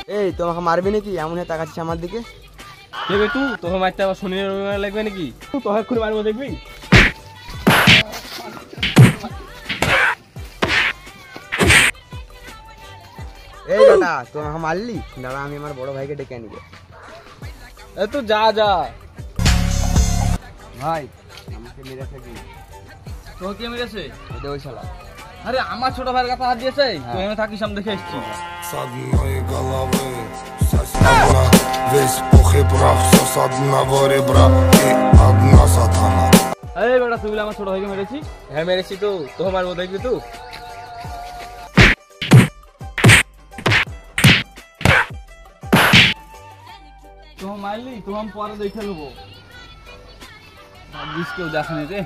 এই তোমাকে মারবি নাকি? এমন হয়ে তাকাচ্ছিস আমার দিকে। দেখবে তুই তোকে মারতে আবার শনি রবিবার লাগবে নাকি? তুই তোকে করে মারবো দেখবি। এই দাদা তোমাকে মারলি, দাদা আমি আমার বড় ভাইকে ডেকে আনিব। এ তুই যা যা। ভাই আমাকে মেরেছে কি? তোকে কে মেরেছে? ওই শালা। আরে আমার ছোট ভাইয়ের কাছে হাত দিয়েছে। তুই এখানে থাকিস, আমি দেখে এসেছি। আরে বেটা তুই বলে আমার ছোট ভাইকে মেরেছি? হ্যাঁ মেরেছি তো, তোকে মারবো দেখবি তুই। তো মারলি তো আমি পরে দেখে নেবো। কেউ দেখানি রে।